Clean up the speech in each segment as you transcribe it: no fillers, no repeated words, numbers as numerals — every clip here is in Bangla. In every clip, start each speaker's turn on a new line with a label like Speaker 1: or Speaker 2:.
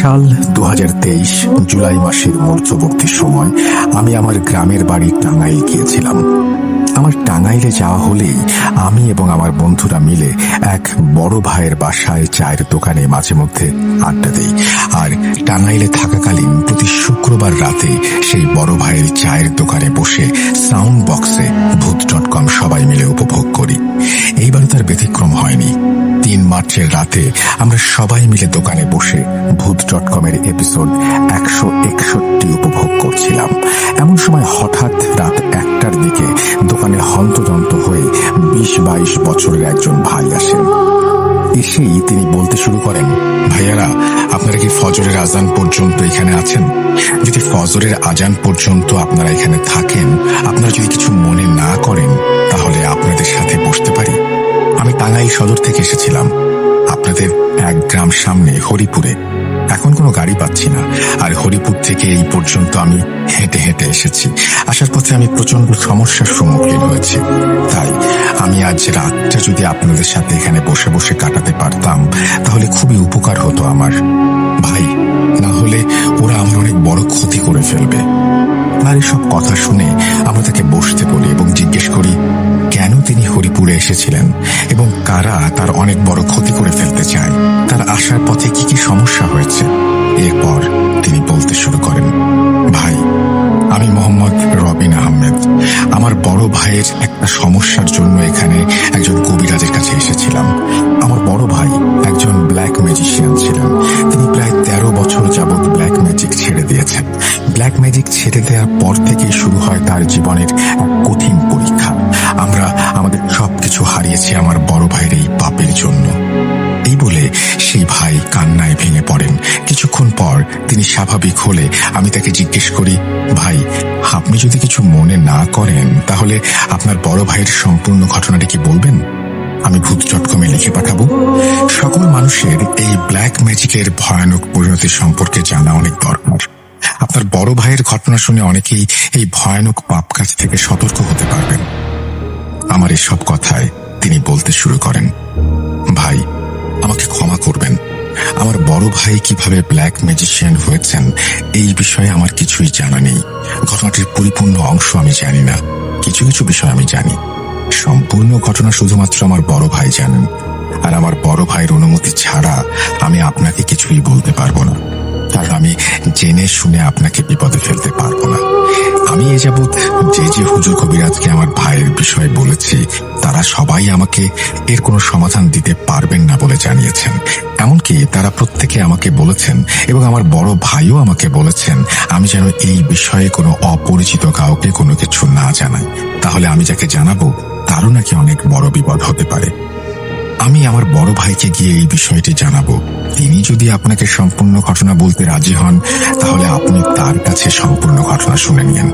Speaker 1: সাল 2023 জুলাই মাসের মধ্যবর্তী সময় আমি আমার গ্রামের বাড়ি টাঙ্গাইল গিয়েছিলাম। আমার টাঙ্গাইলে যাওয়া হলেই আমি এবং আমার বন্ধুরা মিলে এক বড় ভাইয়ের বাসায় চায়ের দোকানে মাঝে মধ্যে আড্ডা দিই। আর টাঙ্গাইলে থাকাকালীন প্রতি শুক্রবার রাতে সেই বড় ভাইয়ের চায়ের দোকানে বসে সাউন্ড বক্সে ভূত.com সবাই মিলে উপভোগ করি। এইবারও তার ব্যতিক্রম হয়নি। 3 মার্চের রাতে আমরা সবাই মিলে দোকানে বসে ভূত.com এর এপিসোড 161 উপভোগ করছিলাম। এমন সময় হঠাৎ রাত 1টার দিকে দোকানে হন্তদন্ত হয়ে 20-22 বছরের একজন ভাই আসেন। এসেই তিনি বলতে শুরু করেন, ভাইয়ারা, আপনারা কি ফজরের আজান পর্যন্ত এখানে আছেন? যদি ফজরের আজান পর্যন্ত আপনারা এখানে থাকেন, আপনারা যদি কিছু মনে না করেন, তাহলে আপনাদের সাথে বসতে পারি। আমি টাঙ্গাইল সদর থেকে এসেছিলাম, আপনাদের 1 গ্রাম সামনে হরিপুরে। এখন কোনো গাড়ি পাচ্ছি না, আর হরিপুর থেকে এই পর্যন্ত আমি হেঁটে হেঁটে এসেছি। আসার পথে আমি প্রচন্ড সমস্যার সম্মুখীন হয়েছি। তাই আমি আজ রাতটা যদি আপনাদের সাথে এখানে বসে বসে কাটাতে পারতাম, তাহলে খুবই উপকার হতো আমার। ভাই, না হলে ওরা আমার অনেক বড় ক্ষতি করে ফেলবে। আর এসব কথা শুনে আমরা তাকে বসতে বলি এবং জিজ্ঞেস করি কেন তিনি হরিপুরে এসেছিলেন এবং কারা তার অনেক বড় ক্ষতি করে ফেলতে চায়, তার আসার পথে কি কি সমস্যা হয়েছে। এরপর তিনি বলতে শুরু করেন, ভাই, আমি মোহাম্মদ রবিন আহমেদ। আমার বড় ভাইয়ের একটা সমস্যার জন্য এখানে একজন কবিরাজের কাছে এসেছিলাম। আমার বড় ভাই একজন ব্ল্যাক ম্যাজিশিয়ান ছিলেন। তিনি প্রায় 13 বছর যাবৎ ব্ল্যাক ম্যাজিক ছেড়ে দিয়েছেন। ব্ল্যাক ম্যাজিক ছেড়ে দেওয়ার পর থেকেই শুরু হয় তার জীবনের এক কঠিন পরীক্ষা। আমরা আমাদের সবকিছু হারিয়েছি আমার বড় ভাইয়ের এই পাপের জন্য। এই বলে সেই ভাই কান্নায় ভেঙে পড়েন। কিছুক্ষণ পর তিনি স্বাভাবিক হলে আমি তাকে জিজ্ঞেস করি, ভাই, আপনি যদি কিছু মনে না করেন, তাহলে আপনার বড় ভাইয়ের সম্পূর্ণ ঘটনাটি কি বলবেন? আমি ভূত.com লিখে পাঠাবো। সকল মানুষের এই ব্ল্যাক ম্যাজিকের ভয়ানক পরিণতি সম্পর্কে জানা অনেক দরকার। আপনার বড় ভাইয়ের ঘটনা শুনে অনেকেই এই ভয়ানক পাপ কাজ থেকে সতর্ক হতে পারবেন। আমার এসব কথায় তিনি বলতে শুরু করেন, ভাই, আমাকে ক্ষমা করবেন। আমার বড় ভাই কিভাবে ব্ল্যাক ম্যাজিশিয়ান হয়েছেন এই বিষয়ে আমার কিছুই জানা নেই। ঘটনাটির পরিপূর্ণ অংশ আমি জানি না। কিছু কিছু বিষয় আমি জানি। সম্পূর্ণ ঘটনা শুধুমাত্র আমার বড় ভাই জানেন। আর আমার বড় ভাইয়ের অনুমতি ছাড়া আমি আপনাকে কিছুই বলতে পারবো না। কারণ আমি জেনে শুনে আপনাকে বিপদে ফেলতে পারবো না। আমি এ যাবৎ যে হুজুর কবিরাজকে আমার ভাইয়ের বিষয়ে বলেছি, তারা সবাই আমাকে এর কোনো সমাধান দিতে পারবেন না বলে জানিয়েছেন। এমনকি তারা প্রত্যেকে আমাকে বলেছেন এবং আমার বড় ভাইও আমাকে বলেছেন আমি যেন এই বিষয়ে কোনো অপরিচিত কাউকে কোনো কিছু না জানাই। তাহলে আমি যাকে জানাবো তারও নাকি অনেক বড় বিপদ হতে পারে। আমি আমার বড় ভাইকে গিয়ে এই বিষয়টি জানাবো। তিনি যদি আপনাকে সম্পূর্ণ ঘটনা বলতে রাজি হন, তাহলে আপনি তার কাছে সম্পূর্ণ ঘটনা শুনে নিন।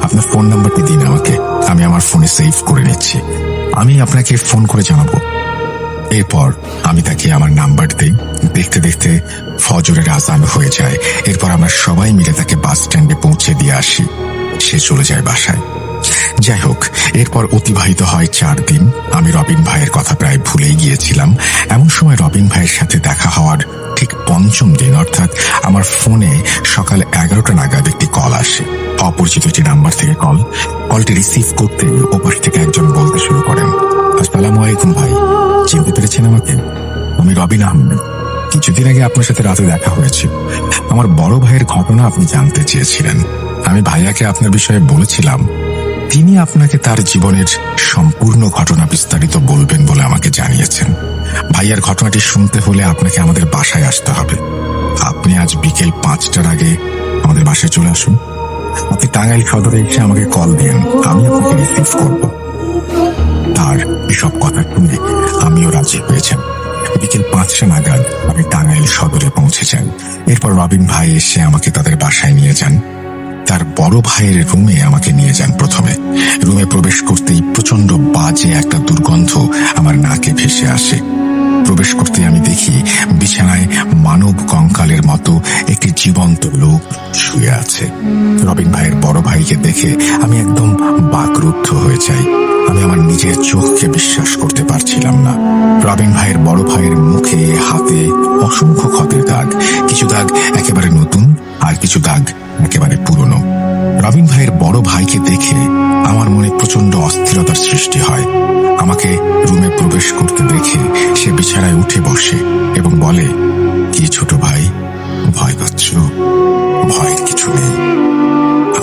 Speaker 1: আপনার ফোন নাম্বারটি দিন আমাকে, আমি আমার ফোনে সেভ করে নিচ্ছি। আমি আপনাকে ফোন করে জানাবো। এরপর আমি তাকে আমার নাম্বার দিই। দেখতে দেখতে ফজরের আজান হয়ে যায়। এরপর আমরা সবাই মিলে তাকে বাস স্ট্যান্ডে পৌঁছে দিয়ে আসি। সে চলে যায় বাসায়। যাই হোক, এরপর অতিবাহিত হয় 4 দিন। আমি রবিন ভাইয়ের কথা প্রায় ভুলেই গিয়েছিলাম। এমন সময় রবিন ভাইয়ের সাথে দেখা হওয়ার ঠিক 5ম দিন, অর্থাৎ আমার ফোনে সকাল 11টা নাগাদ একটি কল আসে। অপরিচিত একটি নাম্বার থেকে কলটি রিসিভ করতে ওপাশ থেকে একজন বলতে শুরু করেন, আসসালামু আলাইকুম ভাই, চিনতে পেরেছেন আমাকে? আমি রবিন আহমেদ। কিছুদিন আগে আপনার সাথে রাতে দেখা হয়েছিল। আমার বড় ভাইয়ের ঘটনা আপনি জানতে চেয়েছিলেন। আমি ভাইয়াকে আপনার বিষয়ে বলেছিলাম। তিনি আপনাকে তার জীবনের সম্পূর্ণ ঘটনা বিস্তারিত বলবেন বলে আমাকে জানিয়েছেন। ভাইয়ার ঘটনাটি শুনতে হলে আপনাকে আমাদের বাসায় আসতে হবে। আপনি আজ বিকেল 5টার আগে আমাদের বাসায় চলে আসুন। আপনি টাঙ্গাইল সদরে এসে আমাকে কল দিন, আমি আপনাকে রিসিভ করব। তার এসব কথা শুনে আমিও রাজি হয়েছেন। বিকেল 5টা নাগাদ আমি টাঙ্গাইল সদরে পৌঁছে যান। এরপর রবিন ভাই এসে আমাকে তাদের বাসায় নিয়ে যান। তার বড় ভাইয়ের রুমে আমাকে নিয়ে যান। প্রথমে রুমে প্রবেশ করতেই প্রচন্ড বাজে একটা দুর্গন্ধ আমার নাকে ভেসে আসে। প্রবেশ করতে আমি দেখি বিছানায় মানব কঙ্কালের মতো মতো একটি জীবন্ত লোক শুয়ে আছে। রবিন ভাইয়ের বড় ভাইকে দেখে আমি একদম বাকরুদ্ধ হয়ে যাই। আমি আমার নিজের চোখকে বিশ্বাস করতে পারছিলাম না। রবিন ভাইয়ের বড় ভাইয়ের মুখে, হাতে অসংখ্য ক্ষতের দাগ। কিছু দাগ একেবারে নতুন, আর কিছু দাগ একেবারে পুরনো। রবিন ভাইয়ের বড় ভাইকে দেখে আমার মনে প্রচন্ড অস্থিরতার সৃষ্টি হয়। আমাকে রুমে প্রবেশ করতে দেখে সে বিছানায় উঠে বসে এবং বলে, কি ছোট ভাই, ভয় পাচ্ছ? ভয়ের কিছু নেই।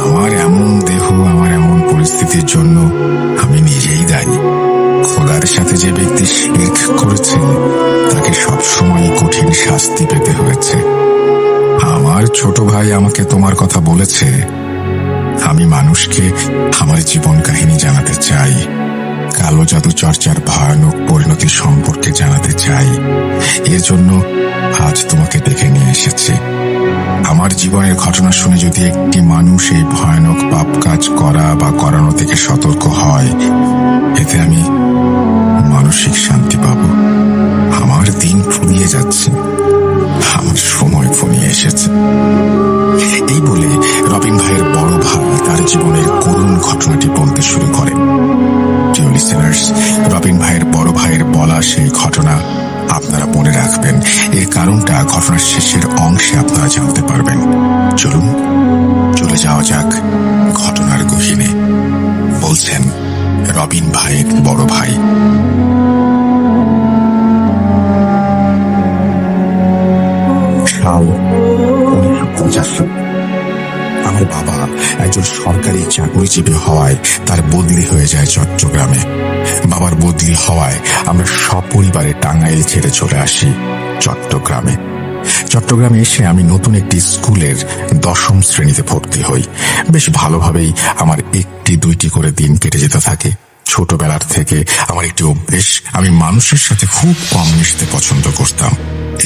Speaker 1: আমার এমন দেহ, আমার এমন পরিস্থিতির জন্য আমি নিজেই দায়ী। খোদার সাথে যে ব্যক্তি শিরক করেছে তাকে সবসময় কঠিন শাস্তি পেতে হয়েছে। আমার ছোট ভাই আমাকে তোমার কথা বলেছে। আমি মানুষকে আমার জীবন কাহিনী জানাতে চাই, কালো জাদু চর্চার ভয়ানক পরিণতি সম্পর্কে জানাতে চাই। এর জন্য আজ তোমাকে ডেকে নিয়ে এসেছি। আমার জীবনের ঘটনা শুনে যদি একটি মানুষ এই ভয়ানক পাপ কাজ করা বা করানো থেকে সতর্ক হয়, এতে আমি মানসিক শান্তি পাব। আমার দিন ফুরিয়ে যাচ্ছে, আমার সময় ঘনিয়ে এসেছে। এই বলে রবিন ভাইয়ের বড় ভাই তার জীবনের করুণ ঘটনাটি বলতে শুরু করেন। প্রিয় লিসেনার্স, রবিন ভাইয়ের বড় ভাইয়ের বলা সেই ঘটনা আপনারা মনে রাখবেন। এর কারণটা ঘটনার শেষের অংশে আপনারা জানতে পারবেন। চলুন চলে যাওয়া যাক ঘটনার গহীনে। বলছেন রবিন ভাইয়ের বড় ভাই। সাল 1985। আমার বাবা একজন সরকারি চাকরিজীবী হওয়ায় তার বদলি হয়ে যায় চট্টগ্রামে। বাবার বদলি হওয়ায় আমরা সপরিবারে টাঙ্গাইল ছেড়ে চলে আসি চট্টগ্রামে। চট্টগ্রামে এসে আমি নতুন একটি স্কুলের 10ম শ্রেণীতে ভর্তি হই। বেশ ভালোভাবেই আমার একটি দুইটি করে দিন কেটে যেতে থাকে। ছোটবেলার থেকে আমার একটি অভ্যেস, আমি মানুষের সাথে খুব কম মিশতে পছন্দ করতাম।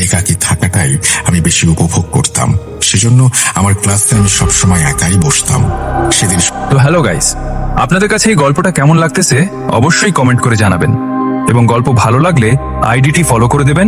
Speaker 1: একাকী থাকাটাই আমি বেশি উপভোগ করতাম। সেজন্য আমার ক্লাসে আমি সবসময় একাই বসতাম। সেদিন
Speaker 2: তো হ্যালো গাইস, আপনাদের কাছে এই গল্পটা কেমন লাগতেছে অবশ্যই কমেন্ট করে জানাবেন, এবং গল্প ভালো লাগলে আইডিটি ফলো করে দেবেন।